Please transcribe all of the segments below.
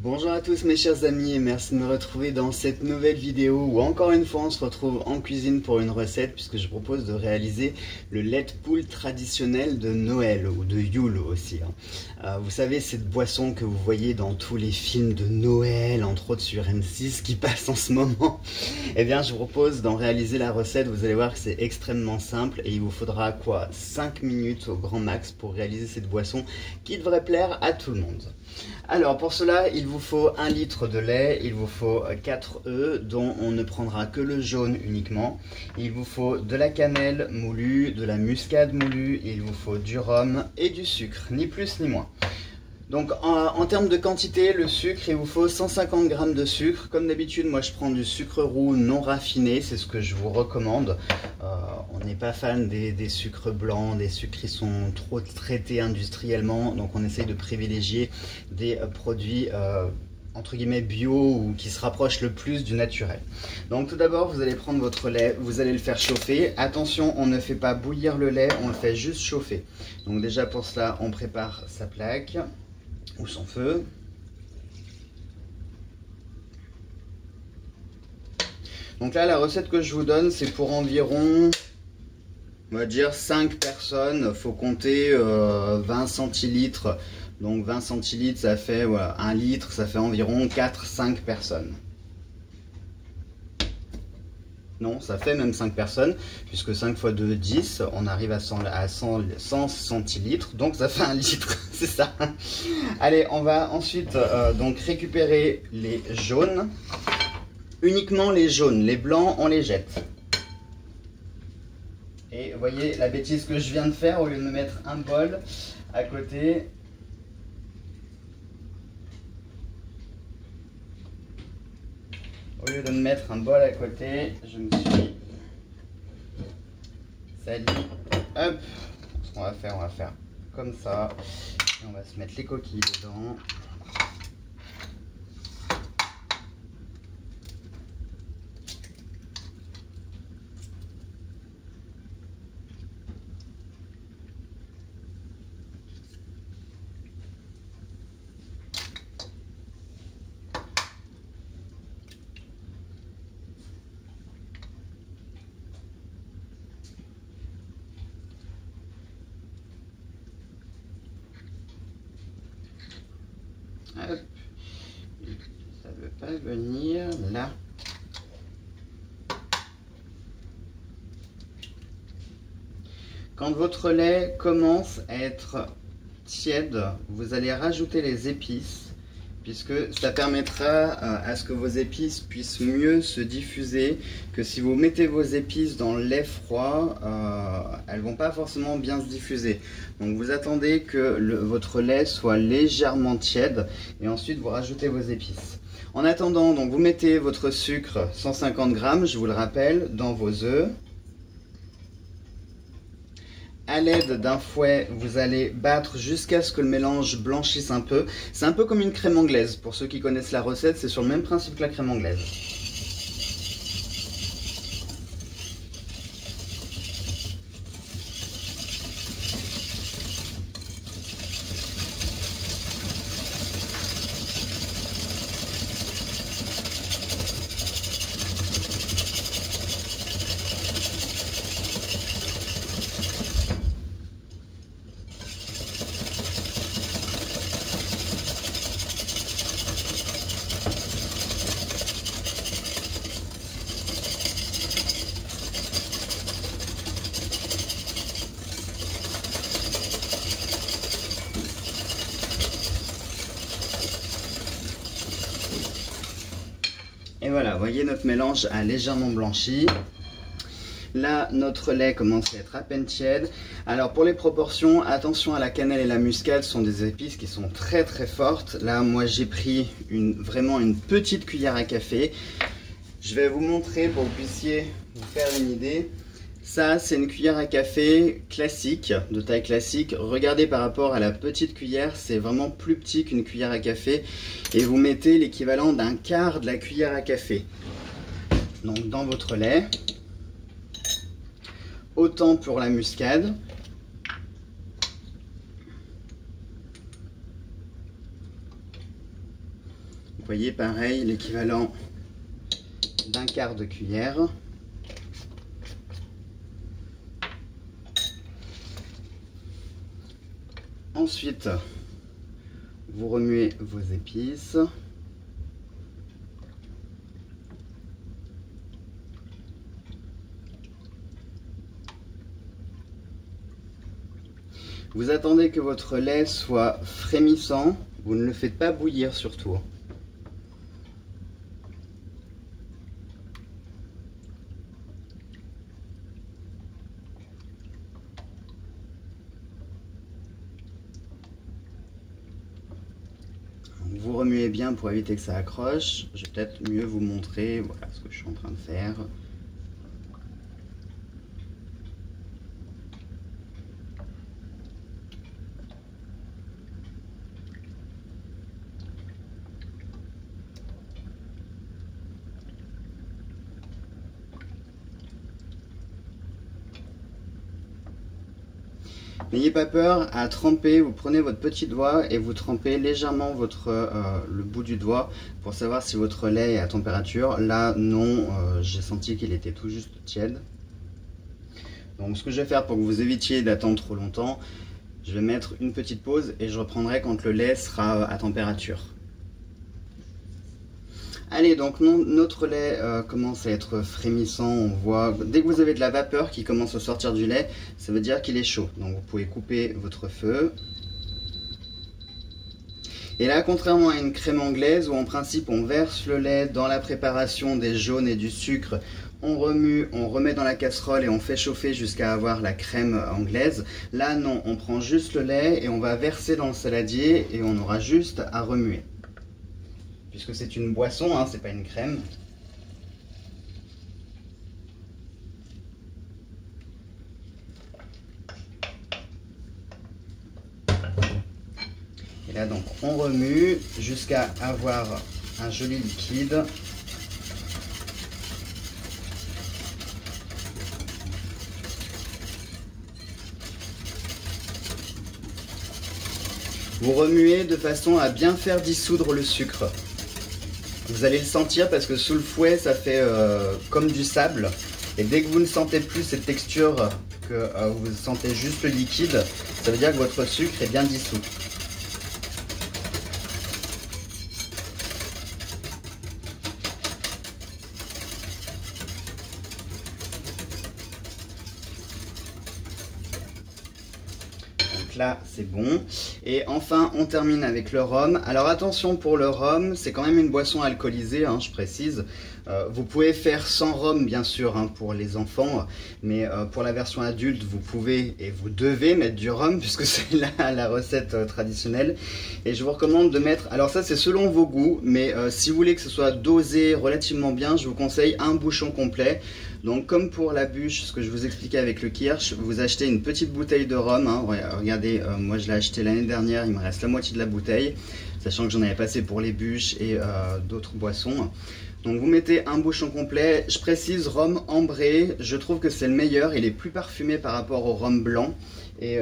Bonjour à tous mes chers amis et merci de me retrouver dans cette nouvelle vidéo où encore une fois on se retrouve en cuisine pour une recette puisque je propose de réaliser le lait de poule traditionnel de Noël ou de Yule aussi. Vous savez, cette boisson que vous voyez dans tous les films de Noël, entre autres sur M6 qui passent en ce moment. Eh bien je vous propose d'en réaliser la recette, vous allez voir que c'est extrêmement simple et il vous faudra 5 minutes au grand max pour réaliser cette boisson qui devrait plaire à tout le monde. Alors pour cela il vous faut 1 litre de lait, il vous faut 4 œufs dont on ne prendra que le jaune uniquement. Il vous faut de la cannelle moulue, de la muscade moulue, il vous faut du rhum et du sucre, ni plus ni moins. Donc en termes de quantité, le sucre, il vous faut 150 g de sucre. Comme d'habitude, moi je prends du sucre roux non raffiné, c'est ce que je vous recommande. On n'est pas fan des sucres blancs, des sucres qui sont trop traités industriellement, donc on essaye de privilégier des produits entre guillemets bio ou qui se rapprochent le plus du naturel. Donc tout d'abord vous allez prendre votre lait, vous allez le faire chauffer. Attention, on ne fait pas bouillir le lait, on le fait juste chauffer. Donc déjà pour cela on prépare sa plaque ou son feu. Donc là la recette que je vous donne c'est pour environ, on va dire 5 personnes, faut compter 20 centilitres. Donc 20 centilitres ça fait 1 litre, ça fait environ 4-5 personnes. Non, ça fait même 5 personnes, puisque 5 x 2, 10, on arrive à 100 centilitres, donc ça fait 1 litre, c'est ça. Allez, on va ensuite donc récupérer les jaunes, uniquement les jaunes, les blancs on les jette. Et vous voyez la bêtise que je viens de faire, au lieu de me mettre un bol à côté, au lieu de me mettre un bol à côté, je me suis sali. Hop, ce qu'on va faire comme ça. Et on va se mettre les coquilles dedans. Hop. Ça ne veut pas venir là. Quand votre lait commence à être tiède, vous allez rajouter les épices, puisque ça permettra à ce que vos épices puissent mieux se diffuser, que si vous mettez vos épices dans le lait froid, elles vont pas forcément bien se diffuser. Donc vous attendez que votre lait soit légèrement tiède et ensuite vous rajoutez vos épices. En attendant, donc vous mettez votre sucre 150 g, je vous le rappelle, dans vos œufs. À l'aide d'un fouet, vous allez battre jusqu'à ce que le mélange blanchisse un peu. C'est un peu comme une crème anglaise. Pour ceux qui connaissent la recette, c'est sur le même principe que la crème anglaise. Et voilà, vous voyez, notre mélange a légèrement blanchi. Là, notre lait commence à être à peine tiède. Alors pour les proportions, attention à la cannelle et la muscade, ce sont des épices qui sont très très fortes. Là, moi j'ai pris vraiment une petite cuillère à café. Je vais vous montrer pour que vous puissiez vous faire une idée. Ça, c'est une cuillère à café classique, de taille classique. Regardez par rapport à la petite cuillère, c'est vraiment plus petit qu'une cuillère à café. Et vous mettez l'équivalent d'un quart de la cuillère à café. Donc dans votre lait. Autant pour la muscade. voyez, pareil, l'équivalent d'un quart de cuillère. Ensuite, vous remuez vos épices. Vous attendez que votre lait soit frémissant, vous ne le faites pas bouillir surtout. Vous remuez bien pour éviter que ça accroche. Je vais peut-être mieux vous montrer voilà, ce que je suis en train de faire. N'ayez pas peur à tremper, vous prenez votre petit doigt et vous trempez légèrement le bout du doigt pour savoir si votre lait est à température. Là non, j'ai senti qu'il était tout juste tiède. Donc ce que je vais faire pour que vous évitiez d'attendre trop longtemps, je vais mettre une petite pause et je reprendrai quand le lait sera à température. Allez, donc notre lait commence à être frémissant, on voit, dès que vous avez de la vapeur qui commence à sortir du lait, ça veut dire qu'il est chaud. Donc vous pouvez couper votre feu. Et là, contrairement à une crème anglaise où en principe on verse le lait dans la préparation des jaunes et du sucre, on remue, on remet dans la casserole et on fait chauffer jusqu'à avoir la crème anglaise. Là non, on prend juste le lait et on va verser dans le saladier et on aura juste à remuer. Puisque c'est une boisson, hein, c'est pas une crème. Et là donc on remue jusqu'à avoir un joli liquide. Vous remuez de façon à bien faire dissoudre le sucre. Vous allez le sentir parce que sous le fouet ça fait comme du sable. Et dès que vous ne sentez plus cette texture, que vous sentez juste le liquide, ça veut dire que votre sucre est bien dissous. Là c'est bon. Et enfin on termine avec le rhum. Alors attention, pour le rhum, c'est quand même une boisson alcoolisée, hein, je précise. Vous pouvez faire sans rhum bien sûr, hein, pour les enfants, mais pour la version adulte vous pouvez et vous devez mettre du rhum puisque c'est la recette traditionnelle. Et je vous recommande de mettre, alors ça c'est selon vos goûts, mais si vous voulez que ce soit dosé relativement bien, je vous conseille un bouchon complet. Donc comme pour la bûche, ce que je vous expliquais avec le kirsch, vous achetez une petite bouteille de rhum, hein. Regardez, moi je l'ai acheté l'année dernière, il me reste la moitié de la bouteille, sachant que j'en avais passé pour les bûches et d'autres boissons. Donc vous mettez un bouchon complet, je précise rhum ambré, je trouve que c'est le meilleur, il est plus parfumé par rapport au rhum blanc, et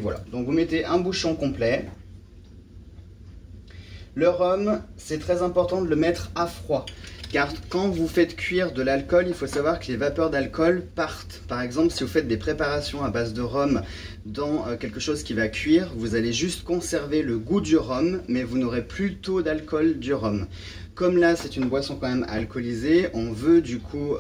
voilà. Donc vous mettez un bouchon complet. Le rhum, c'est très important de le mettre à froid. Car quand vous faites cuire de l'alcool, il faut savoir que les vapeurs d'alcool partent. Par exemple, si vous faites des préparations à base de rhum dans quelque chose qui va cuire, vous allez juste conserver le goût du rhum, mais vous n'aurez plus le taux d'alcool du rhum. Comme là, c'est une boisson quand même alcoolisée, on veut du coup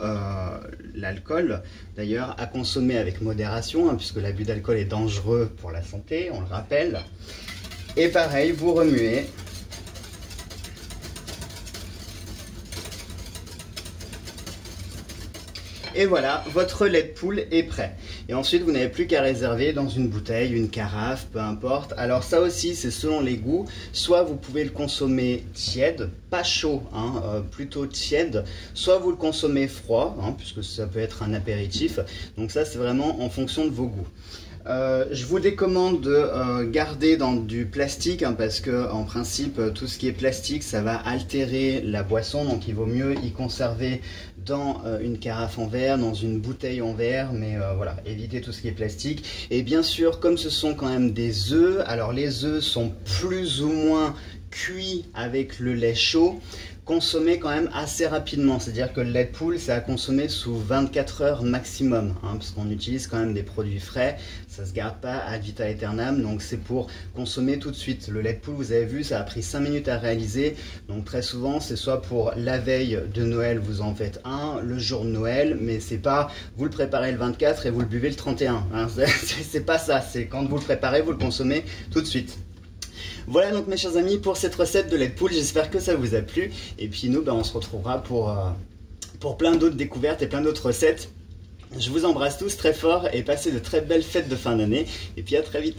l'alcool, d'ailleurs, à consommer avec modération, hein, puisque l'abus d'alcool est dangereux pour la santé, on le rappelle. Et pareil, vous remuez. Et voilà, votre lait de poule est prêt. Et ensuite, vous n'avez plus qu'à réserver dans une bouteille, une carafe, peu importe. Alors ça aussi, c'est selon les goûts. Soit vous pouvez le consommer tiède, pas chaud, hein, plutôt tiède. Soit vous le consommez froid, hein, puisque ça peut être un apéritif. Donc ça, c'est vraiment en fonction de vos goûts. Je vous décommande de garder dans du plastique, hein, parce que en principe tout ce qui est plastique ça va altérer la boisson, donc il vaut mieux y conserver dans une carafe en verre, dans une bouteille en verre, mais voilà, évitez tout ce qui est plastique. Et bien sûr, comme ce sont quand même des œufs, alors les œufs sont plus ou moins cuit avec le lait chaud, consommé quand même assez rapidement. C'est-à-dire que le lait de poule, c'est à consommer sous 24 heures maximum, hein, parce qu'on utilise quand même des produits frais, ça se garde pas ad vitam aeternam, donc c'est pour consommer tout de suite. Le lait de poule, vous avez vu, ça a pris 5 minutes à réaliser, donc très souvent, c'est soit pour la veille de Noël, vous en faites un, le jour de Noël, mais c'est pas, vous le préparez le 24 et vous le buvez le 31, hein, c'est pas ça, c'est quand vous le préparez, vous le consommez tout de suite. Voilà donc mes chers amis pour cette recette de lait de poule, j'espère que ça vous a plu. Et puis nous, on se retrouvera pour plein d'autres découvertes et plein d'autres recettes. Je vous embrasse tous très fort et passez de très belles fêtes de fin d'année. Et puis à très vite.